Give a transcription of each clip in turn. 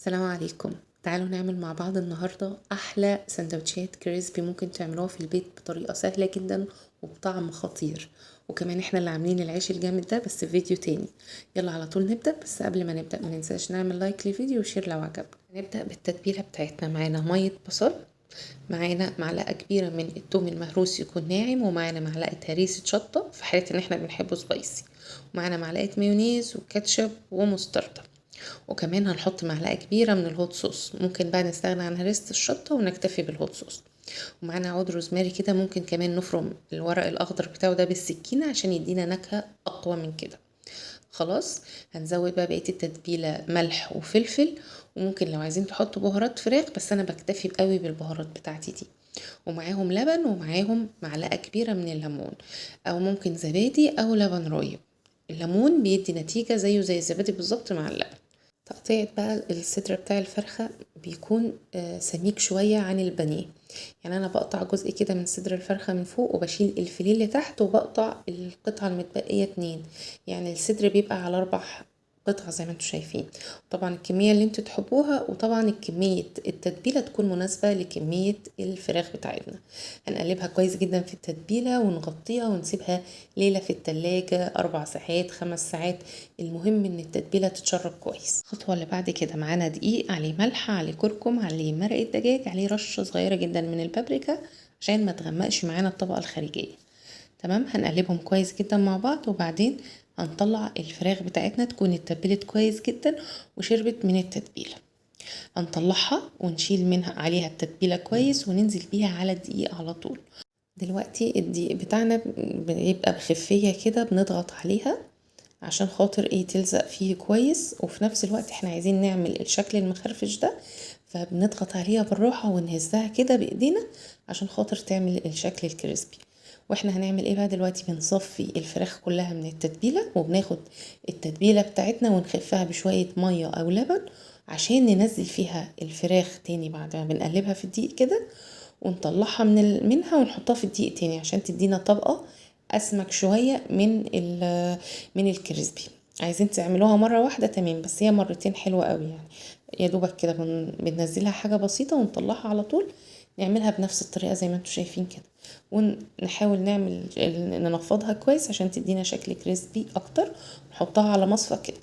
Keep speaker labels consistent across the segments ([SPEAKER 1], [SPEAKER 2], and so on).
[SPEAKER 1] السلام عليكم. تعالوا نعمل مع بعض النهاردة أحلى سندوتشات كريسبي ممكن تعملوها في البيت بطريقة سهلة جدا وبطعم خطير. وكمان احنا اللي عاملين العيش الجامد ده بس في فيديو تاني. يلا على طول نبدأ، بس قبل ما نبدأ ما ننساش نعمل لايك للفيديو وشير لو عجبك. نبدأ بالتتبيلة بتاعتنا. معانا مية بصل، معانا معلقة كبيرة من الثوم المهروس يكون ناعم، ومعانا معلقة هريسة شطة في حالة ان احنا بنحبه سبايسي، ومعانا معلقة مايونيز وكاتشب ومستردة، وكمان هنحط معلقة كبيرة من الهوت صوص. ممكن بقى نستغنى عن هريسة الشطة ونكتفي بالهوت صوص. ومعانا عود روزماري كده، ممكن كمان نفرم الورق الأخضر بتاعه ده بالسكينة عشان يدينا نكهة أقوى من كده. خلاص، هنزود بقى بقية التتبيلة ملح وفلفل، وممكن لو عايزين تحطوا بهارات فراخ، بس أنا بكتفي قوي بالبهارات بتاعتي دي. ومعاهم لبن، ومعاهم معلقة كبيرة من الليمون، أو ممكن زبادي أو لبن رايب. الليمون بيدي نتيجة زيه زي الزبادي بالظبط مع اللبن. تقطيع بقى الصدر بتاع الفرخة بيكون سميك شوية عن البانيه. يعني انا بقطع جزء كده من صدر الفرخة من فوق، وبشيل الفيليه اللي تحت، وبقطع القطعة المتبقية 2. يعني الصدر بيبقى على 4 قطع زي ما انتوا شايفين. طبعا الكمية اللي انتوا تحبوها، وطبعا كمية التتبيلة تكون مناسبة لكمية الفراخ بتاعتنا. هنقلبها كويس جدا في التتبيلة ونغطيها ونسيبها ليلة في التلاجة، 4 ساعات 5 ساعات. المهم ان التتبيلة تتشرب كويس. الخطوة اللي بعد كده، معانا دقيق عليه ملح عليه كركم عليه مرقة دجاج عليه رشة صغيرة جدا من البابريكا عشان ما تغمقش معانا الطبقة الخارجية. تمام، هنقلبهم كويس جدا مع بعض، وبعدين هنطلع الفراخ بتاعتنا تكون اتبلت كويس جدا وشربت من التتبيلة. هنطلعها ونشيل منها عليها التتبيلة كويس، وننزل بيها على الدقيق على طول. دلوقتي الدقيق بتاعنا بيبقى بخفية كده، بنضغط عليها عشان خاطر تلزق فيه كويس، وفي نفس الوقت احنا عايزين نعمل الشكل المخرفش ده، فبنضغط عليها بالراحة ونهزها كده بايدينا عشان خاطر تعمل الشكل الكريسبي. واحنا هنعمل ايه بقى دلوقتي؟ بنصفي الفراخ كلها من التتبيلة، وبناخد التتبيلة بتاعتنا ونخفها بشوية مية او لبن عشان ننزل فيها الفراخ تاني بعد ما بنقلبها في الدقيق كده، ونطلعها منها ونحطها في الدقيق تاني عشان تدينا طبقة اسمك شوية من الكريسبي. عايزين تعملوها مرة واحدة تمام، بس هي مرتين حلوة قوي يعني. يا دوبك كده بننزلها حاجة بسيطة ونطلعها على طول. نعملها بنفس الطريقة زي ما انتوا شايفين كده، ونحاول ننفضها كويس عشان تدينا شكل كريسبي اكتر. نحطها على مصفى كده،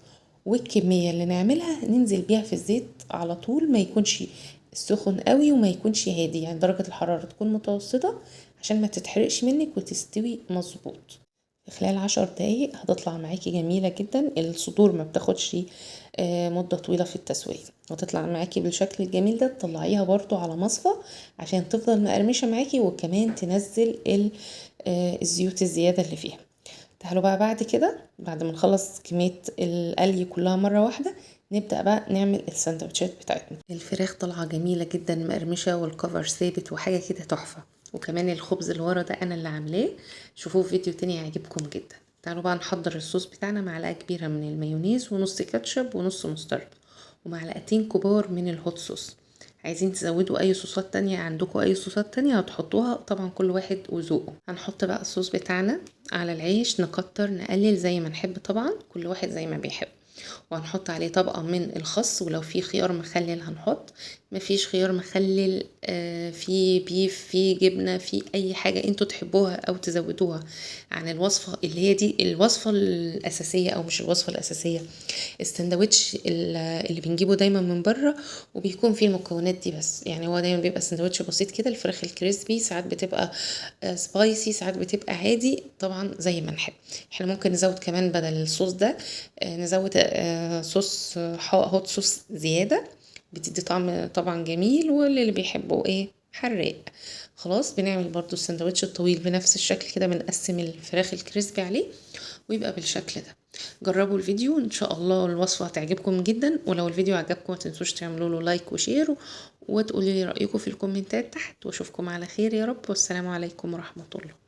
[SPEAKER 1] والكمية اللي نعملها ننزل بيها في الزيت على طول، ما يكونش سخن قوي وما يكونش هادي، يعني درجة الحرارة تكون متوسطة عشان ما تتحرقش منك وتستوي مظبوط. في خلال 10 دقايق هتطلع معاكي جميلة جدا. الصدور ما بتاخدش مدة طويلة في التسوية، وتطلع معاكي بالشكل الجميل ده. تطلعيها برضو على مصفى عشان تفضل مقرمشة معاكي، وكمان تنزل الزيوت الزيادة اللي فيها. تعالوا بقى بعد كده، بعد ما نخلص كمية القلي كلها مرة واحدة، نبدأ بقى نعمل السندوتشات بتاعتنا. الفراخ طالعة جميلة جدا مقرمشة، والكفر ثابت وحاجة كده تحفة. وكمان الخبز اللي ورا ده انا اللي عاملاه، شوفوه في فيديو تاني هيعجبكم جدا. تعالوا بقى نحضر الصوص بتاعنا. معلقة كبيرة من المايونيز، ونص كاتشب، ونص مسترد، ومعلقتين كبار من الهوت صوص. عايزين تزودوا اي صوصات تانية، عندكم اي صوصات تانية هتحطوها، طبعا كل واحد وذوقه. هنحط بقى الصوص بتاعنا على العيش، نكتر نقلل زي ما نحب، طبعا كل واحد زي ما بيحب. وهنحط عليه طبقة من الخس، ولو في خيار مخلل هنحط. مفيش خيار مخلل، في بيف، في جبنة، في اي حاجة انتوا تحبوها او تزودوها عن الوصفة اللي هي دي الوصفة الاساسية، او مش الوصفة الاساسية. السندوتش اللي بنجيبه دايما من بره وبيكون فيه المكونات دي بس، يعني هو دايما بيبقى سندوتش بسيط كده. الفراخ الكريسبي ساعات بتبقى سبايسي، ساعات بتبقى عادي، طبعا زي ما نحب. احنا ممكن نزود كمان بدل الصوص ده، نزود صوص هوت صوص زيادة، بتدي طعم طبعا جميل، واللي بيحبه حراق. خلاص، بنعمل برضو السندوتش الطويل بنفس الشكل كده، بنقسم الفراخ الكريسبي عليه ويبقى بالشكل ده. جربوا الفيديو ان شاء الله الوصفة هتعجبكم جدا. ولو الفيديو عجبكم ما تنسوش تعملوا له لايك وشير، وتقولوا لي رأيكم في الكومنتات تحت. واشوفكم على خير يا رب، والسلام عليكم ورحمة الله.